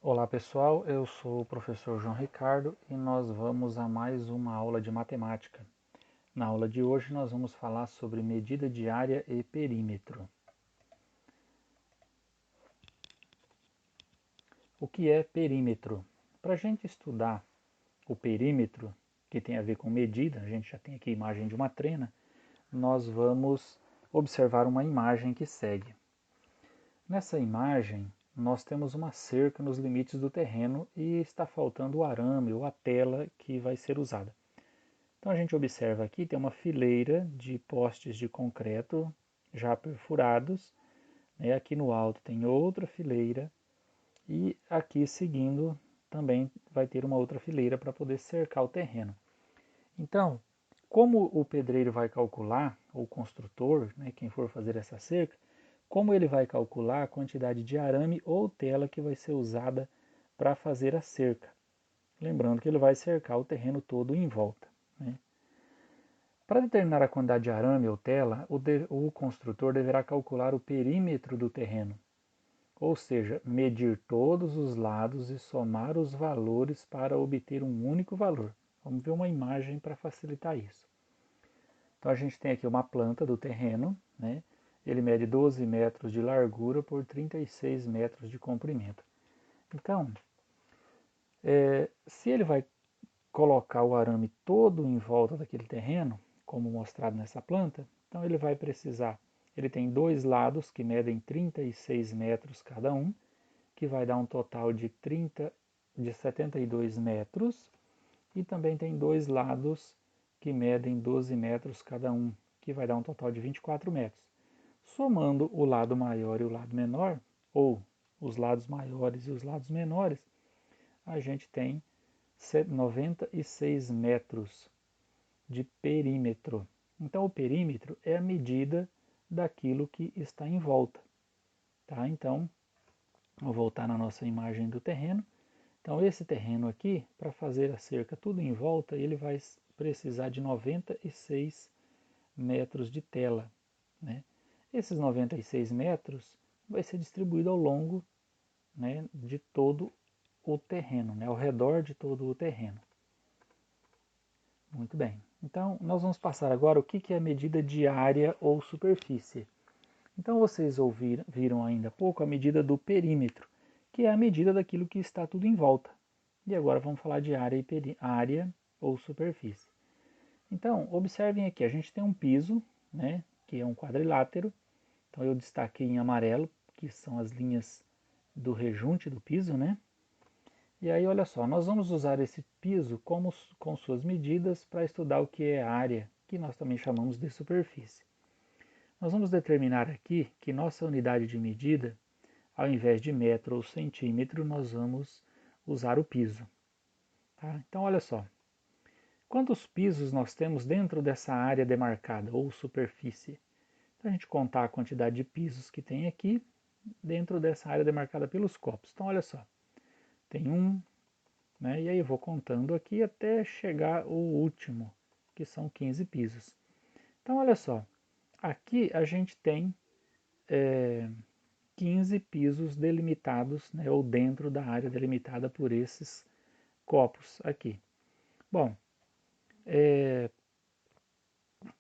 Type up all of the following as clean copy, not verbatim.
Olá pessoal, eu sou o professor João Ricardo e nós vamos a mais uma aula de matemática. Na aula de hoje nós vamos falar sobre medida de área e perímetro. O que é perímetro? Para a gente estudar o perímetro, que tem a ver com medida, a gente já tem aqui a imagem de uma trena, nós vamos observar uma imagem que segue. Nessa imagem, nós temos uma cerca nos limites do terreno e está faltando o arame ou a tela que vai ser usada. Então a gente observa aqui, tem uma fileira de postes de concreto já perfurados, né? Aqui no alto tem outra fileira e aqui seguindo também vai ter uma outra fileira para poder cercar o terreno. Então, como o pedreiro vai calcular, ou o construtor, né, quem for fazer essa cerca, como ele vai calcular a quantidade de arame ou tela que vai ser usada para fazer a cerca? Lembrando que ele vai cercar o terreno todo em volta, né? Para determinar a quantidade de arame ou tela, o construtor deverá calcular o perímetro do terreno, ou seja, medir todos os lados e somar os valores para obter um único valor. Vamos ver uma imagem para facilitar isso. Então a gente tem aqui uma planta do terreno, né? Ele mede 12 metros de largura por 36 metros de comprimento. Então, se ele vai colocar o arame todo em volta daquele terreno, como mostrado nessa planta, então ele vai precisar, ele tem dois lados que medem 36 metros cada um, que vai dar um total de 72 metros, e também tem dois lados que medem 12 metros cada um, que vai dar um total de 24 metros. Somando o lado maior e o lado menor, ou os lados maiores e os lados menores, a gente tem 96 metros de perímetro. Então, o perímetro é a medida daquilo que está em volta. Tá? Então, vou voltar na nossa imagem do terreno. Então, esse terreno aqui, para fazer a cerca tudo em volta, ele vai precisar de 96 metros de tela, né? Esses 96 metros vai ser distribuído ao longo, né, de todo o terreno, né, ao redor de todo o terreno. Muito bem. Então, nós vamos passar agora o que é a medida de área ou superfície. Então, vocês viram ainda há pouco a medida do perímetro, que é a medida daquilo que está tudo em volta. E agora vamos falar de área ou superfície. Então, observem aqui, a gente tem um piso, né, que é um quadrilátero. Então, eu destaquei em amarelo, que são as linhas do rejunte do piso, né? E aí, olha só, nós vamos usar esse piso com suas medidas para estudar o que é área, que nós também chamamos de superfície. Nós vamos determinar aqui que nossa unidade de medida, ao invés de metro ou centímetro, nós vamos usar o piso. Tá? Então, olha só, quantos pisos nós temos dentro dessa área demarcada, ou superfície? Então, a gente contar a quantidade de pisos que tem aqui, dentro dessa área demarcada pelos copos. Então, olha só, tem um, né? E aí eu vou contando aqui até chegar o último, que são 15 pisos. Então, olha só, aqui a gente tem 15 pisos delimitados, né, ou dentro da área delimitada por esses copos aqui. Bom,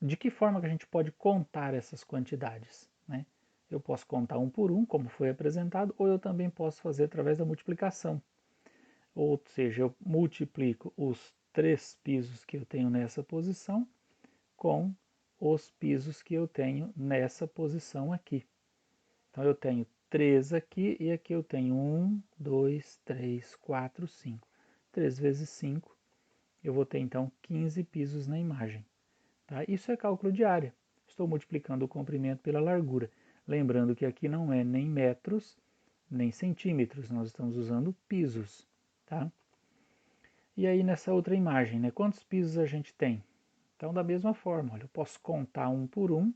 de que forma que a gente pode contar essas quantidades, né? Eu posso contar um por um, como foi apresentado, ou eu também posso fazer através da multiplicação. Ou seja, eu multiplico os 3 pisos que eu tenho nessa posição com os pisos que eu tenho nessa posição aqui. Então eu tenho 3 aqui e aqui eu tenho 1, 2, 3, 4, 5. 3 vezes 5, eu vou ter então 15 pisos na imagem. Tá? Isso é cálculo de área. Estou multiplicando o comprimento pela largura. Lembrando que aqui não é nem metros, nem centímetros, nós estamos usando pisos. Tá? E aí nessa outra imagem, né, quantos pisos a gente tem? Então da mesma forma, olha, eu posso contar um por um,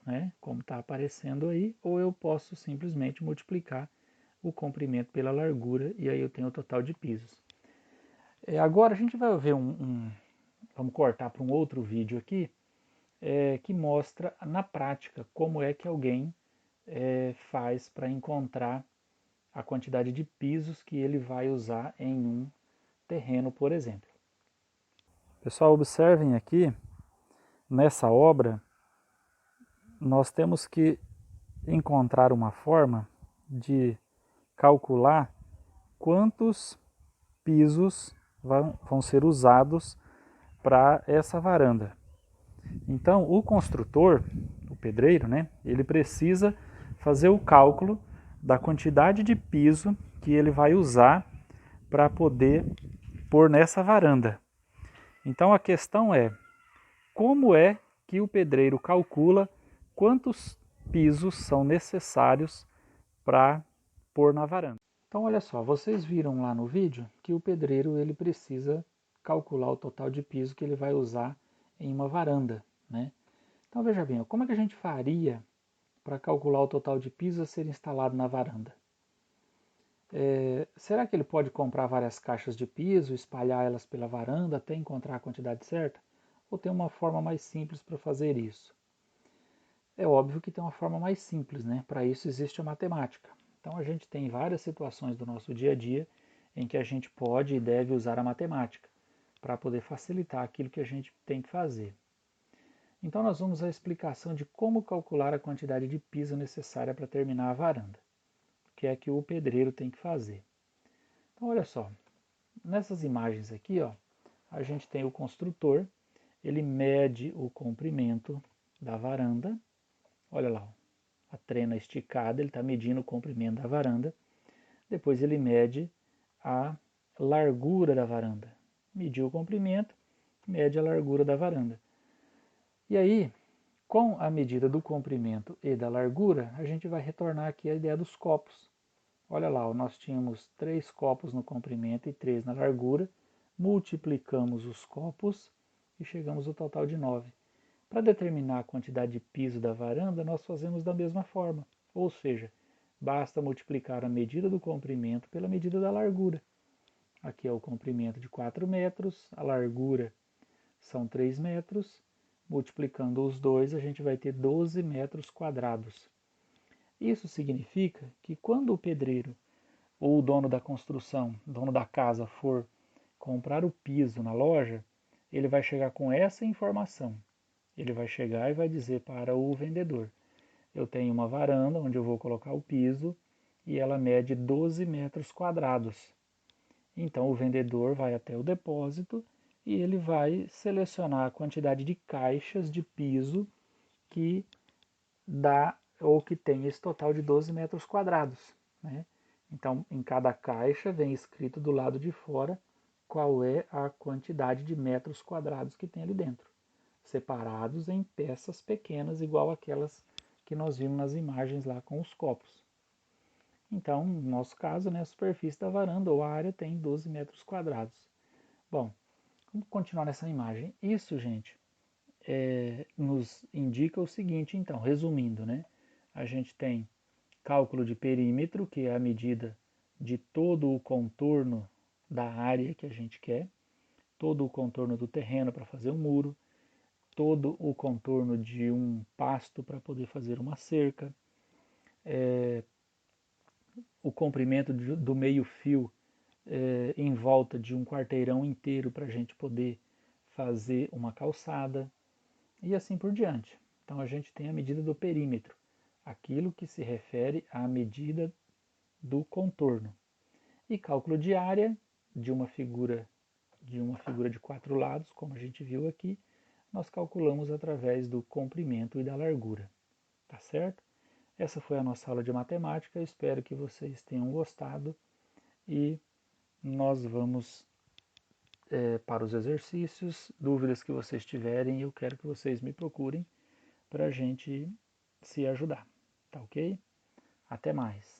né, como está aparecendo aí, ou eu posso simplesmente multiplicar o comprimento pela largura e aí eu tenho o total de pisos. Agora a gente vai ver vamos cortar para um outro vídeo aqui, que mostra na prática como é que alguém faz para encontrar a quantidade de pisos que ele vai usar em um terreno, por exemplo. Pessoal, observem aqui, nessa obra, nós temos que encontrar uma forma de calcular quantos pisos vão ser usados para essa varanda. Então, o construtor, o pedreiro, né, ele precisa fazer o cálculo da quantidade de piso que ele vai usar para poder pôr nessa varanda. Então, a questão é, como é que o pedreiro calcula quantos pisos são necessários para pôr na varanda? Então, olha só, vocês viram lá no vídeo que o pedreiro ele precisa calcular o total de piso que ele vai usar em uma varanda, né? Então, veja bem, como é que a gente faria para calcular o total de piso a ser instalado na varanda? Será que ele pode comprar várias caixas de piso, espalhar elas pela varanda até encontrar a quantidade certa? Ou tem uma forma mais simples para fazer isso? É óbvio que tem uma forma mais simples, né? Para isso existe a matemática. Então a gente tem várias situações do nosso dia a dia em que a gente pode e deve usar a matemática para poder facilitar aquilo que a gente tem que fazer. Então nós vamos à explicação de como calcular a quantidade de piso necessária para terminar a varanda, que é que o pedreiro tem que fazer. Então olha só, nessas imagens aqui, ó, a gente tem o construtor, ele mede o comprimento da varanda, olha lá, a trena esticada, ele está medindo o comprimento da varanda, depois ele mede a largura da varanda, mediu o comprimento, mede a largura da varanda. E aí, com a medida do comprimento e da largura, a gente vai retornar aqui a ideia dos copos. Olha lá, nós tínhamos 3 copos no comprimento e 3 na largura, multiplicamos os copos e chegamos ao total de 9. Para determinar a quantidade de piso da varanda, nós fazemos da mesma forma, ou seja, basta multiplicar a medida do comprimento pela medida da largura. Aqui é o comprimento de 4 metros, a largura são 3 metros, multiplicando os dois a gente vai ter 12 metros quadrados. Isso significa que quando o pedreiro ou o dono da construção, dono da casa for comprar o piso na loja, ele vai chegar com essa informação. Ele vai chegar e vai dizer para o vendedor, eu tenho uma varanda onde eu vou colocar o piso e ela mede 12 metros quadrados. Então o vendedor vai até o depósito e ele vai selecionar a quantidade de caixas de piso que dá ou que tem esse total de 12 metros quadrados, né? Então, em cada caixa vem escrito do lado de fora qual é a quantidade de metros quadrados que tem ali dentro, separados em peças pequenas, igual aquelas que nós vimos nas imagens lá com os copos. Então, no nosso caso, né, a superfície da varanda ou a área tem 12 metros quadrados. Bom, vamos continuar nessa imagem. Isso, gente, nos indica o seguinte, então, resumindo, né? A gente tem cálculo de perímetro, que é a medida de todo o contorno da área que a gente quer, todo o contorno do terreno para fazer um muro, todo o contorno de um pasto para poder fazer uma cerca, o comprimento do meio-fio em volta de um quarteirão inteiro para a gente poder fazer uma calçada e assim por diante. Então a gente tem a medida do perímetro, aquilo que se refere à medida do contorno. E cálculo de área de uma figura de 4 lados, como a gente viu aqui, nós calculamos através do comprimento e da largura. Tá certo? Essa foi a nossa aula de matemática, espero que vocês tenham gostado e nós vamos para os exercícios. Dúvidas que vocês tiverem, eu quero que vocês me procurem para a gente se ajudar. Tá ok? Até mais!